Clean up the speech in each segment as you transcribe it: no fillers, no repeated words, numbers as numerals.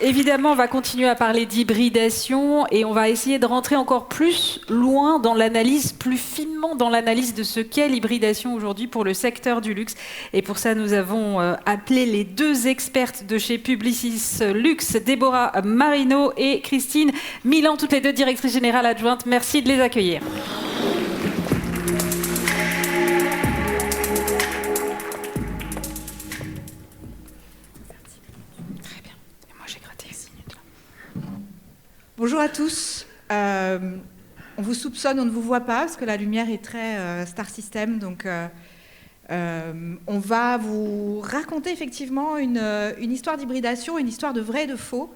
Évidemment, on va continuer à parler d'hybridation et on va essayer de rentrer encore plus loin dans l'analyse, plus finement dans l'analyse de ce qu'est l'hybridation aujourd'hui pour le secteur du luxe. Et pour ça, nous avons appelé les deux expertes de chez Publicis Luxe, Déborah Marino et Christine Milan, toutes les deux directrices générales adjointes. Merci de les accueillir. Bonjour à tous. On vous soupçonne, on ne vous voit pas parce que la lumière est très Star System. Donc, on va vous raconter effectivement une histoire d'hybridation, une histoire de vrai et de faux,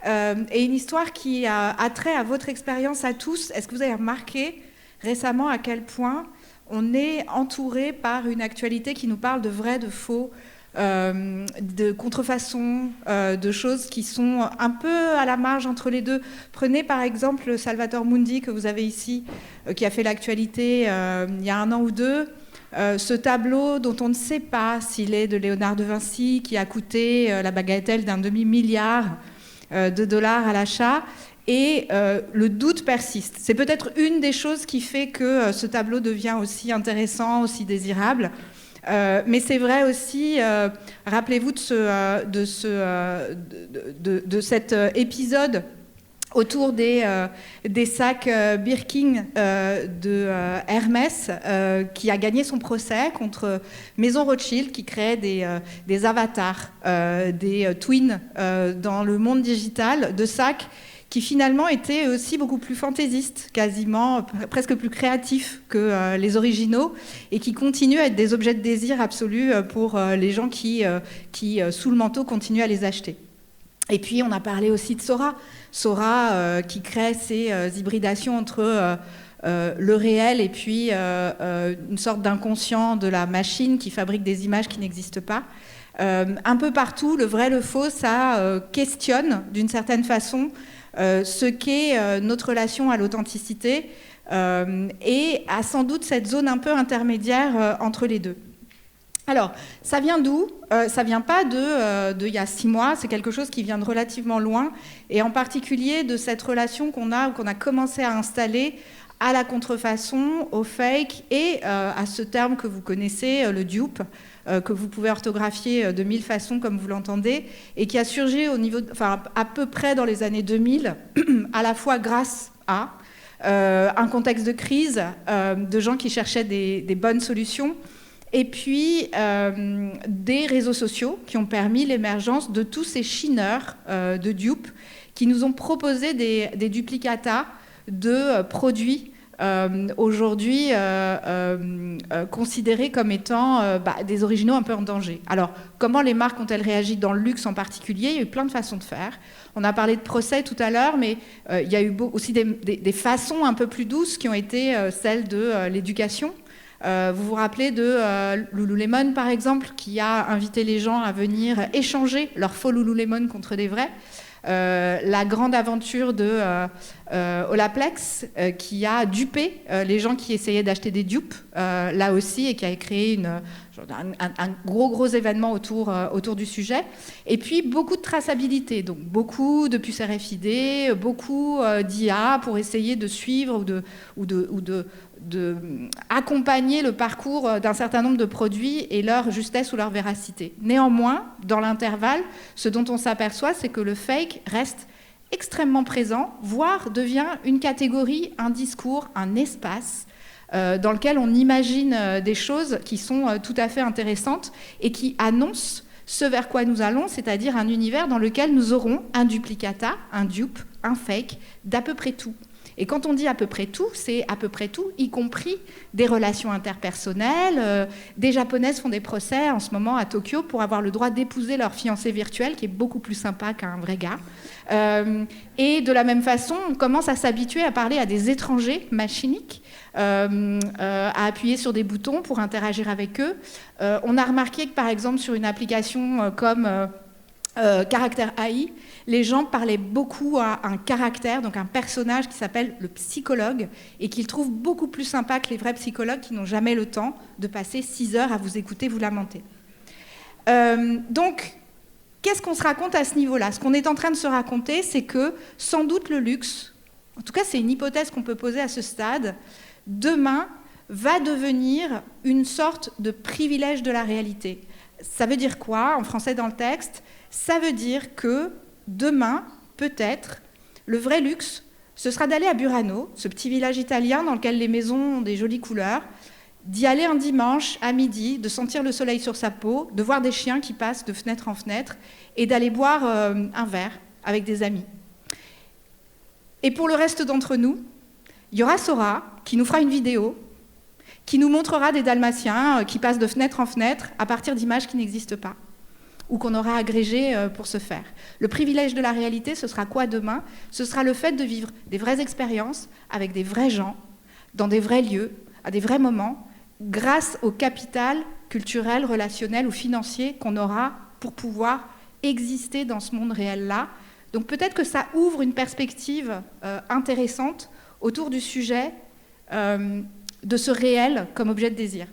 et une histoire qui a trait à votre expérience à tous. Est-ce que vous avez remarqué récemment à quel point on est entouré par une actualité qui nous parle de vrai, de faux, de contrefaçons, de choses qui sont un peu à la marge entre les deux. Prenez par exemple Salvatore Mundi que vous avez ici, qui a fait l'actualité il y a 1 an ou 2. Ce tableau dont on ne sait pas s'il est de Léonard de Vinci, qui a coûté la bagatelle d'1 demi-milliard de dollars à l'achat. Et le doute persiste. C'est peut-être une des choses qui fait que ce tableau devient aussi intéressant, aussi désirable. Mais c'est vrai aussi, rappelez-vous de cet épisode autour des sacs Birkin de Hermès, qui a gagné son procès contre Maison Rothschild, qui crée des avatars, des twins dans le monde digital, de sacs qui finalement étaient aussi beaucoup plus fantaisistes, quasiment presque plus créatifs que les originaux, et qui continuent à être des objets de désir absolu pour les gens qui, sous le manteau, continuent à les acheter. Et puis, on a parlé aussi de Sora. Sora, qui crée ces hybridations entre le réel et puis une sorte d'inconscient de la machine qui fabrique des images qui n'existent pas. Un peu partout, le vrai, le faux, ça questionne d'une certaine façon ce qu'est notre relation à l'authenticité et à sans doute cette zone un peu intermédiaire entre les deux. Alors, ça vient d'où ? Ça vient pas de il y a 6 mois, c'est quelque chose qui vient de relativement loin, et en particulier de cette relation qu'on a commencé à installer à la contrefaçon, au fake et à ce terme que vous connaissez, le dupe, que vous pouvez orthographier de 1000 façons comme vous l'entendez, et qui a surgi à peu près dans les années 2000, à la fois grâce à un contexte de crise, de gens qui cherchaient des bonnes solutions, et puis des réseaux sociaux qui ont permis l'émergence de tous ces chineurs de dupes qui nous ont proposé des duplicata de produits aujourd'hui considérés comme étant des originaux un peu en danger. Alors, comment les marques ont-elles réagi dans le luxe en particulier ? Il y a eu plein de façons de faire. On a parlé de procès tout à l'heure, mais il y a eu aussi des façons un peu plus douces qui ont été celles de l'éducation. Vous vous rappelez de Lululemon, par exemple, qui a invité les gens à venir échanger leurs faux Lululemon contre des vrais. La grande aventure de Olaplex, qui a dupé les gens qui essayaient d'acheter des dupes, là aussi, et qui a créé un gros événement autour du sujet. Et puis, beaucoup de traçabilité, donc beaucoup de puces RFID, beaucoup d'IA pour essayer de suivre ou de accompagner le parcours d'un certain nombre de produits et leur justesse ou leur véracité. Néanmoins, dans l'intervalle, ce dont on s'aperçoit, c'est que le fake reste extrêmement présent, voire devient une catégorie, un discours, un espace dans lequel on imagine des choses qui sont tout à fait intéressantes et qui annoncent ce vers quoi nous allons, c'est-à-dire un univers dans lequel nous aurons un duplicata, un dupe, un fake, d'à peu près tout. Et quand on dit à peu près tout, c'est à peu près tout, y compris des relations interpersonnelles. Des Japonaises font des procès en ce moment à Tokyo pour avoir le droit d'épouser leur fiancé virtuel, qui est beaucoup plus sympa qu'un vrai gars. Et de la même façon, on commence à s'habituer à parler à des étrangers machiniques, à appuyer sur des boutons pour interagir avec eux. On a remarqué que, par exemple, sur une application comme Caractère AI, les gens parlaient beaucoup à un caractère, donc un personnage qui s'appelle le psychologue, et qu'ils trouvent beaucoup plus sympa que les vrais psychologues qui n'ont jamais le temps de passer 6 heures à vous écouter vous lamenter. Donc, Qu'est-ce qu'on se raconte à ce niveau-là? Ce qu'on est en train de se raconter, c'est que sans doute le luxe, en tout cas c'est une hypothèse qu'on peut poser à ce stade, demain va devenir une sorte de privilège de la réalité. Ça veut dire quoi en français dans le texte? Ça veut dire que demain, peut-être, le vrai luxe, ce sera d'aller à Burano, ce petit village italien dans lequel les maisons ont des jolies couleurs, d'y aller un dimanche à midi, de sentir le soleil sur sa peau, de voir des chiens qui passent de fenêtre en fenêtre et d'aller boire un verre avec des amis. Et pour le reste d'entre nous, il y aura Sora qui nous fera une vidéo, qui nous montrera des dalmatiens qui passent de fenêtre en fenêtre à partir d'images qui n'existent pas ou qu'on aura agrégées pour ce faire. Le privilège de la réalité, ce sera quoi demain? Ce sera le fait de vivre des vraies expériences avec des vrais gens, dans des vrais lieux, à des vrais moments, grâce au capital culturel, relationnel ou financier qu'on aura pour pouvoir exister dans ce monde réel-là. Donc peut-être que ça ouvre une perspective intéressante autour du sujet de ce réel comme objet de désir.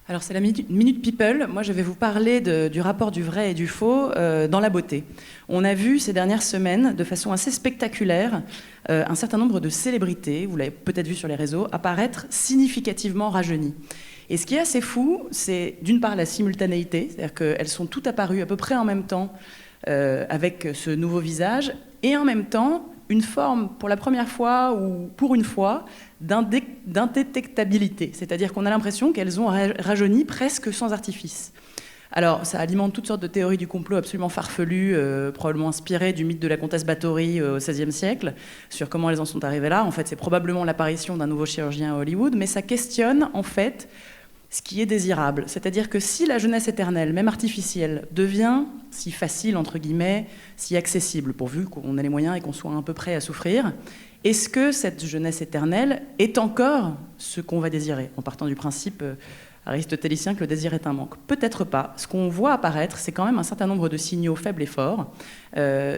Alors c'est la Minute People. Moi je vais vous parler du rapport du vrai et du faux dans la beauté. On a vu ces dernières semaines, de façon assez spectaculaire, un certain nombre de célébrités, vous l'avez peut-être vu sur les réseaux, apparaître significativement rajeunies. Et ce qui est assez fou, c'est d'une part la simultanéité, c'est-à-dire qu'elles sont toutes apparues à peu près en même temps avec ce nouveau visage, et en même temps une forme, pour la première fois ou pour une fois, d'indétectabilité. C'est-à-dire qu'on a l'impression qu'elles ont rajeuni presque sans artifice. Alors, ça alimente toutes sortes de théories du complot absolument farfelues, probablement inspirées du mythe de la comtesse Bathory au XVIe siècle, sur comment elles en sont arrivées là. En fait, c'est probablement l'apparition d'un nouveau chirurgien à Hollywood, mais ça questionne, en fait, ce qui est désirable. C'est-à-dire que si la jeunesse éternelle, même artificielle, devient si facile, entre guillemets, si accessible, pourvu qu'on ait les moyens et qu'on soit un peu prêt à souffrir, est-ce que cette jeunesse éternelle est encore ce qu'on va désirer, en partant du principe aristotélicien que le désir est un manque? Peut-être pas. Ce qu'on voit apparaître, c'est quand même un certain nombre de signaux faibles et forts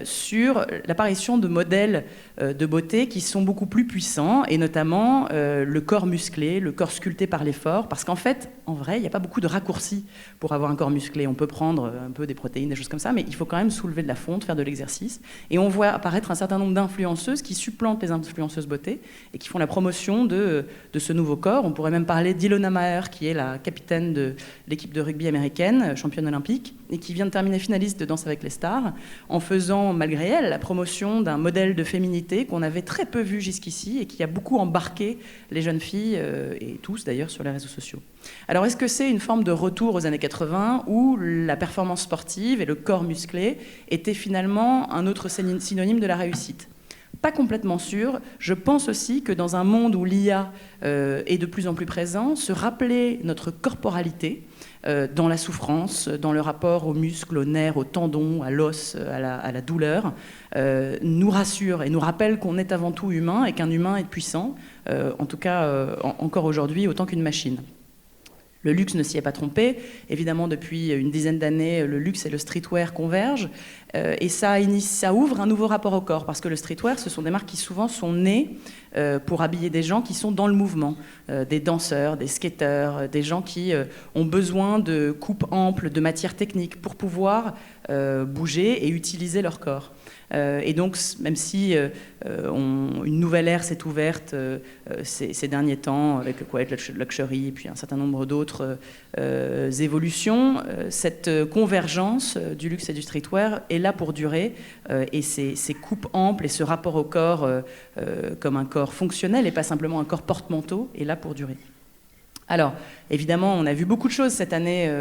sur l'apparition de modèles de beauté qui sont beaucoup plus puissants, et notamment le corps musclé, le corps sculpté par l'effort, parce qu'en fait, en vrai, il n'y a pas beaucoup de raccourcis pour avoir un corps musclé. On peut prendre un peu des protéines, des choses comme ça, mais il faut quand même soulever de la fonte, faire de l'exercice. Et on voit apparaître un certain nombre d'influenceuses qui supplantent les influenceuses beauté et qui font la promotion de ce nouveau corps. On pourrait même parler d'Ilona Maher, qui est la capitaine de l'équipe de rugby américaine, championne olympique, et qui vient de terminer finaliste de Danse avec les stars, en faisant, malgré elle, la promotion d'un modèle de féminité qu'on avait très peu vu jusqu'ici et qui a beaucoup embarqué les jeunes filles, et tous d'ailleurs, sur les réseaux sociaux. Alors, est-ce que c'est une forme de retour aux années 80 où la performance sportive et le corps musclé étaient finalement un autre synonyme de la réussite ? Pas complètement sûr. Je pense aussi que dans un monde où l'IA est de plus en plus présent, se rappeler notre corporalité dans la souffrance, dans le rapport aux muscles, aux nerfs, aux tendons, à l'os, à la douleur, nous rassure et nous rappelle qu'on est avant tout humain et qu'un humain est puissant, en tout cas encore aujourd'hui, autant qu'une machine. Le luxe ne s'y est pas trompé. Évidemment, depuis une dizaine d'années, le luxe et le streetwear convergent. Et ça ouvre un nouveau rapport au corps. Parce que le streetwear, ce sont des marques qui souvent sont nées pour habiller des gens qui sont dans le mouvement. Des danseurs, des skateurs, des gens qui ont besoin de coupes amples, de matières techniques pour pouvoir bouger et utiliser leur corps. Et donc, même si une nouvelle ère s'est ouverte ces derniers temps, avec le quiet luxury et puis un certain nombre d'autres évolutions, cette convergence du luxe et du streetwear est là pour durer, et ces coupes amples et ce rapport au corps comme un corps fonctionnel et pas simplement un corps porte-manteau est là pour durer. Alors, évidemment, on a vu beaucoup de choses cette année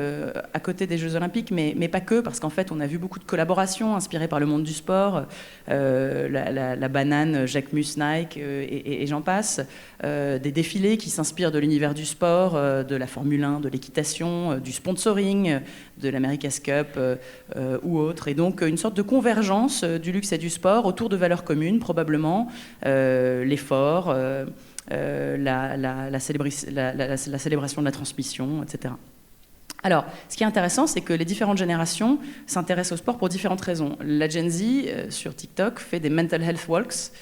à côté des Jeux Olympiques, mais pas que, parce qu'en fait, on a vu beaucoup de collaborations inspirées par le monde du sport, la banane Jacques Mus Nike et j'en passe, des défilés qui s'inspirent de l'univers du sport, de la Formule 1, de l'équitation, du sponsoring, de l'America's Cup ou autre. Et donc, une sorte de convergence du luxe et du sport autour de valeurs communes, probablement, l'effort, la célébration de la transmission, etc. Alors, ce qui est intéressant, c'est que les différentes générations s'intéressent au sport pour différentes raisons. La Gen Z, sur TikTok, fait des mental health walks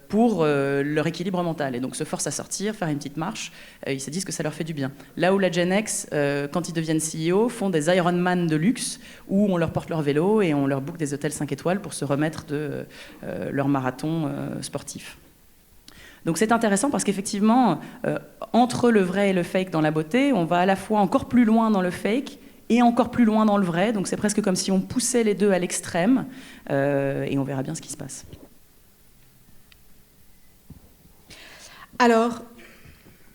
pour leur équilibre mental, et donc se force à sortir, faire une petite marche. Ils se disent que ça leur fait du bien. Là où la Gen X, quand ils deviennent CEO, font des Ironman de luxe, où on leur porte leur vélo et on leur book des hôtels 5 étoiles pour se remettre de leur marathon sportif. Donc c'est intéressant parce qu'effectivement, entre le vrai et le fake dans la beauté, on va à la fois encore plus loin dans le fake et encore plus loin dans le vrai. Donc c'est presque comme si on poussait les deux à l'extrême, et on verra bien ce qui se passe. Alors,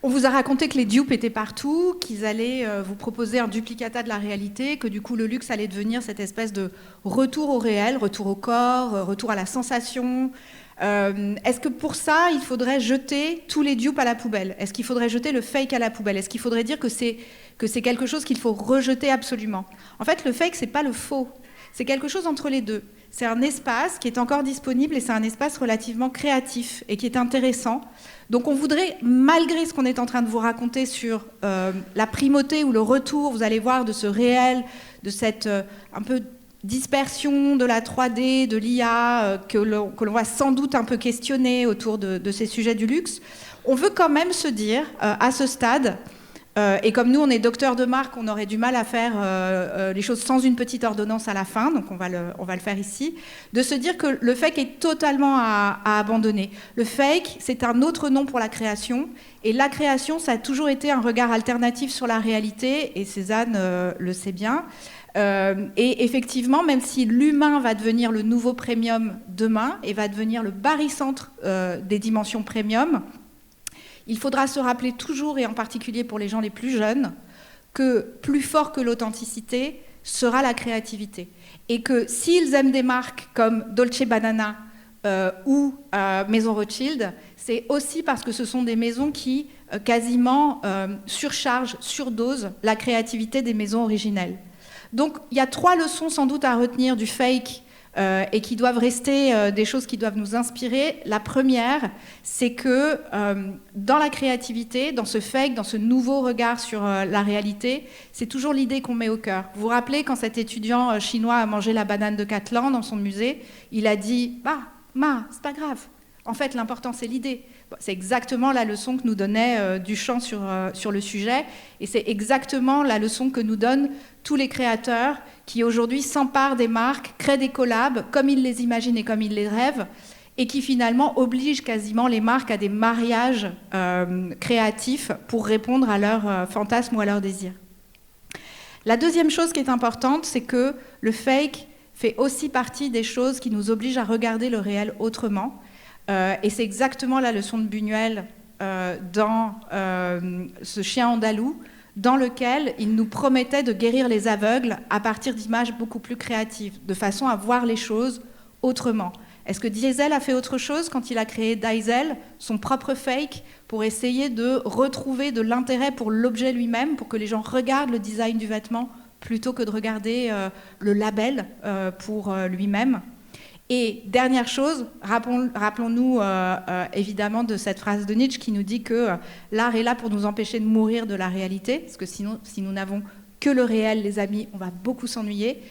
on vous a raconté que les dupes étaient partout, qu'ils allaient vous proposer un duplicata de la réalité, que du coup le luxe allait devenir cette espèce de retour au réel, retour au corps, retour à la sensation. Est-ce que pour ça, il faudrait jeter tous les dupes à la poubelle? Est-ce qu'il faudrait jeter le fake à la poubelle? Est-ce qu'il faudrait dire que c'est quelque chose qu'il faut rejeter absolument? En fait, le fake, c'est pas le faux. C'est quelque chose entre les deux. C'est un espace qui est encore disponible et c'est un espace relativement créatif et qui est intéressant. Donc on voudrait, malgré ce qu'on est en train de vous raconter sur la primauté ou le retour, vous allez voir, de ce réel, de cette un peu dispersion de la 3D, de l'IA, que l'on va sans doute un peu questionner autour de ces sujets du luxe, on veut quand même se dire, à ce stade, et comme nous on est docteurs de marque, on aurait du mal à faire les choses sans une petite ordonnance à la fin, donc on va le faire ici, de se dire que le fake est totalement à abandonner. Le fake, c'est un autre nom pour la création, et la création, ça a toujours été un regard alternatif sur la réalité, et Cézanne le sait bien. Et effectivement, même si l'humain va devenir le nouveau premium demain et va devenir le barycentre des dimensions premium, il faudra se rappeler toujours, et en particulier pour les gens les plus jeunes, que plus fort que l'authenticité sera la créativité. Et que s'ils aiment des marques comme Dolce Banana ou Maison Rothschild, c'est aussi parce que ce sont des maisons qui quasiment surchargent, surdosent la créativité des maisons originelles. Donc il y a 3 leçons sans doute à retenir du fake et qui doivent rester des choses qui doivent nous inspirer. La première, c'est que dans la créativité, dans ce fake, dans ce nouveau regard sur la réalité, c'est toujours l'idée qu'on met au cœur. Vous vous rappelez quand cet étudiant chinois a mangé la banane de Catalan dans son musée, il a dit « c'est pas grave ». En fait, l'important, c'est l'idée. C'est exactement la leçon que nous donnait Duchamp sur le sujet, et c'est exactement la leçon que nous donnent tous les créateurs qui aujourd'hui s'emparent des marques, créent des collabs comme ils les imaginent et comme ils les rêvent, et qui finalement obligent quasiment les marques à des mariages créatifs pour répondre à leurs fantasmes ou à leurs désirs. La deuxième chose qui est importante, c'est que le fake fait aussi partie des choses qui nous obligent à regarder le réel autrement. Et c'est exactement la leçon de Buñuel dans ce chien andalou, dans lequel il nous promettait de guérir les aveugles à partir d'images beaucoup plus créatives, de façon à voir les choses autrement. Est-ce que Diesel a fait autre chose quand il a créé Diesel, son propre fake, pour essayer de retrouver de l'intérêt pour l'objet lui-même, pour que les gens regardent le design du vêtement plutôt que de regarder le label pour lui-même? Et dernière chose, rappelons-nous évidemment de cette phrase de Nietzsche qui nous dit que l'art est là pour nous empêcher de mourir de la réalité, parce que sinon, si nous n'avons que le réel, les amis, on va beaucoup s'ennuyer.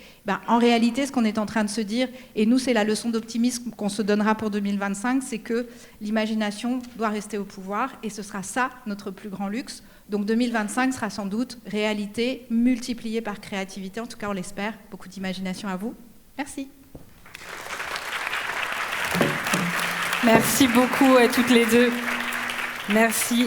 En réalité, ce qu'on est en train de se dire, et nous, c'est la leçon d'optimisme qu'on se donnera pour 2025, c'est que l'imagination doit rester au pouvoir, et ce sera ça, notre plus grand luxe. Donc 2025 sera sans doute réalité multipliée par créativité, en tout cas on l'espère. Beaucoup d'imagination à vous. Merci. Merci beaucoup à toutes les deux. Merci.